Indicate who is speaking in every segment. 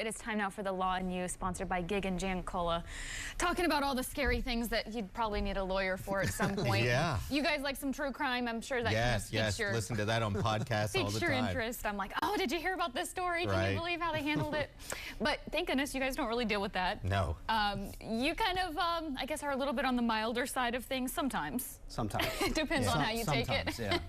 Speaker 1: It is time now for The Law and You, sponsored by Gig and Giancola. Talking about all the scary things that you'd probably need a lawyer for at some point.
Speaker 2: Yeah.
Speaker 1: You guys like some true crime? I'm sure that
Speaker 2: yes, listen to that on podcasts all the
Speaker 1: piques your
Speaker 2: time.
Speaker 1: interest. I'm like, oh, did you hear about this story?
Speaker 2: Right.
Speaker 1: Can you believe how they handled it? But thank goodness you guys don't really deal with that.
Speaker 2: No.
Speaker 1: You kind of, I guess, are a little bit on the milder side of things sometimes.
Speaker 3: Sometimes.
Speaker 1: It depends on how you take it.
Speaker 3: Yeah.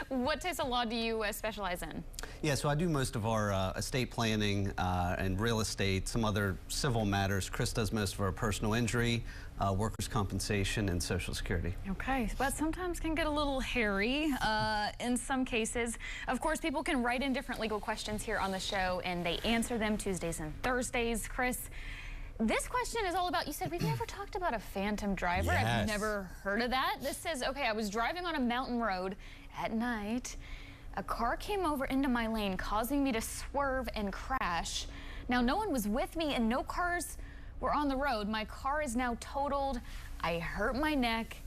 Speaker 1: What types of law do you specialize in?
Speaker 3: Yeah, so I do most of our estate planning and real estate, some other civil matters. Chris does most of our personal injury, workers' compensation, and Social Security.
Speaker 1: Okay, but sometimes can get a little hairy in some cases. Of course, people can write in different legal questions here on the show, and they answer them Tuesdays and Thursdays. Chris, this question is all about, you said we've never talked about a phantom driver.
Speaker 2: Yes.
Speaker 1: I've never heard of that. This says, okay, I was driving on a mountain road at night. A car came over into my lane, causing me to swerve and crash. Now, no one was with me and no cars were on the road. My car is now totaled. I hurt my neck.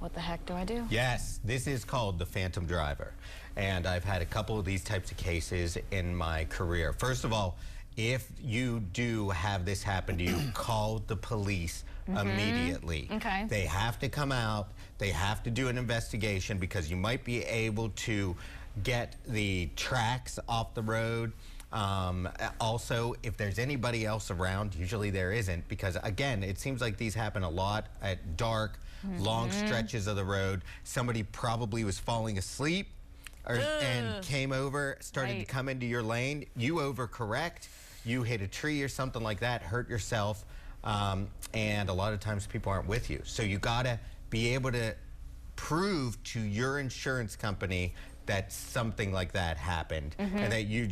Speaker 1: What the heck do I do?
Speaker 2: Yes, this is called the phantom driver. And I've had a couple of these types of cases in my career. First of all, if you do have this happen to you, call the police immediately.
Speaker 1: Okay.
Speaker 2: They have to come out. They have to do an investigation because you might be able to get the tracks off the road. Also, if there's anybody else around, usually there isn't, because again, it seems like these happen a lot at dark, long stretches of the road. Somebody probably was falling asleep and came over, started to come into your lane. You overcorrect, you hit a tree or something like that, hurt yourself, and a lot of times people aren't with you. So you gotta be able to prove to your insurance company that something like that happened and that you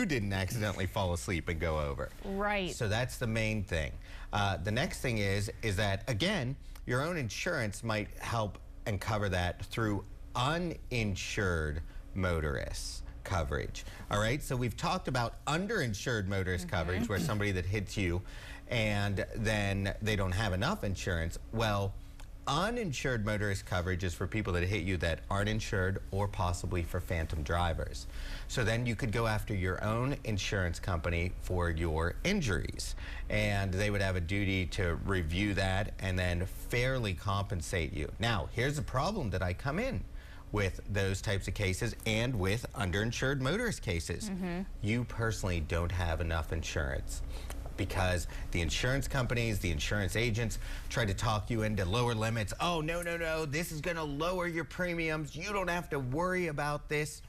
Speaker 2: didn't accidentally fall asleep and go over.
Speaker 1: Right.
Speaker 2: So that's the main thing. The next thing is that, again, your own insurance might help and cover that through uninsured motorists coverage. All right, so we've talked about underinsured motorist coverage, where somebody that hits you and then they don't have enough insurance. Well, uninsured motorist coverage is for people that hit you that aren't insured, or possibly for phantom drivers. So then you could go after your own insurance company for your injuries, and they would have a duty to review that and then fairly compensate you. Now, here's the problem that I come in with those types of cases and with underinsured motorist cases. You personally don't have enough insurance, because the insurance companies, the insurance agents try to talk you into lower limits. Oh, no, this is gonna lower your premiums. You don't have to worry about this.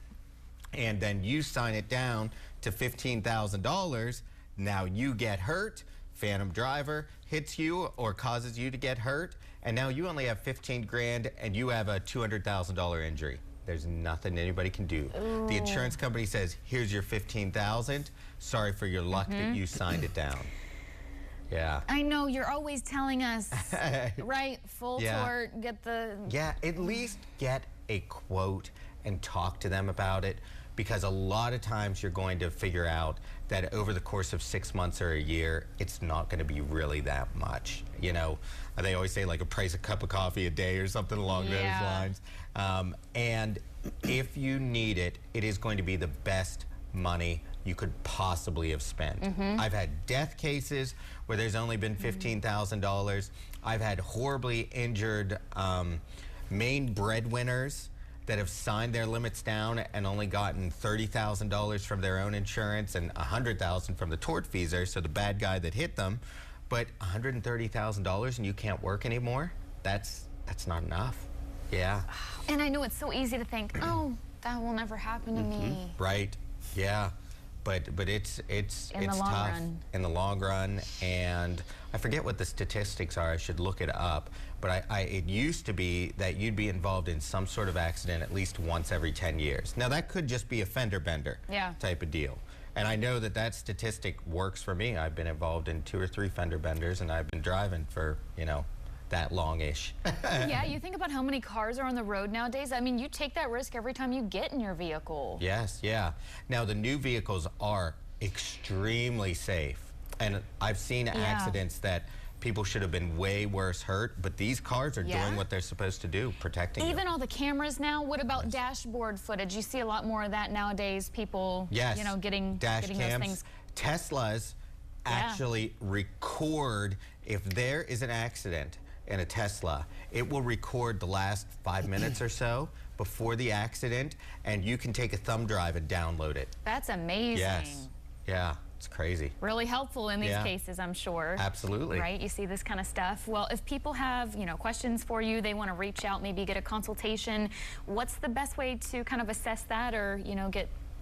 Speaker 2: And then you sign it down to $15,000. Now you get hurt, phantom driver hits you or causes you to get hurt, and now you only have 15 grand and you have a $200,000 injury. There's nothing anybody can do. Ooh. The insurance company says, here's your 15,000. Sorry for your luck that you signed it down. Yeah.
Speaker 1: I know, you're always telling us, right? Full tort, get the...
Speaker 2: Yeah, at least get a quote and talk to them about it, because a lot of times you're going to figure out that over the course of 6 months or a year, it's not going to be really that much. You know, they always say like a price of a cup of coffee a day or something along those lines. And if you need it, it is going to be the best money you could possibly have spent. I've had death cases where there's only been $15,000. I've had horribly injured main breadwinners that have signed their limits down and only gotten $30,000 from their own insurance and $100,000 from the tortfeasor, so the bad guy that hit them. But $130,000 and you can't work anymore? That's not enough. Yeah.
Speaker 1: And I know it's so easy to think, oh, that will never happen to me.
Speaker 2: Right. Yeah. But it's tough in the long run, and I forget what the statistics are. I should look it up. But it used to be that you'd be involved in some sort of accident at least once every 10 years. Now that could just be a fender bender type of deal. And I know that that statistic works for me. I've been involved in 2 or 3 fender benders, and I've been driving for, you know, that long-ish.
Speaker 1: Yeah, you think about how many cars are on the road nowadays. I mean, you take that risk every time you get in your vehicle.
Speaker 2: Yes, yeah. Now, the new vehicles are extremely safe. And I've seen accidents that people should have been way worse hurt, but these cars are doing what they're supposed to do, protecting you.
Speaker 1: Even all the cameras now. What about dashboard footage? You see a lot more of that nowadays. People, you know, getting those things
Speaker 2: Teslas actually record if there is an accident in a Tesla. It will record the last 5 minutes or so before the accident, and you can take a thumb drive and download it.
Speaker 1: That's amazing.
Speaker 2: Yes. Yeah, it's crazy.
Speaker 1: Really helpful in these
Speaker 2: Yeah.
Speaker 1: cases, I'm sure.
Speaker 2: Absolutely.
Speaker 1: Right? You see this kind of stuff. Well, if people have, questions for you, they want to reach out, maybe get a consultation, what's the best way to kind of assess that or,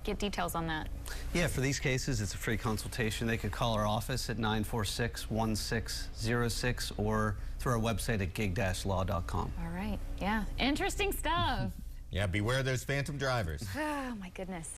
Speaker 1: get details on that?
Speaker 3: Yeah, for these cases, it's a free consultation. They could call our office at 946-1606 or through our website at gig-law.com.
Speaker 1: All right. Yeah. Interesting stuff.
Speaker 2: Yeah, beware those phantom drivers.
Speaker 1: Oh, my goodness.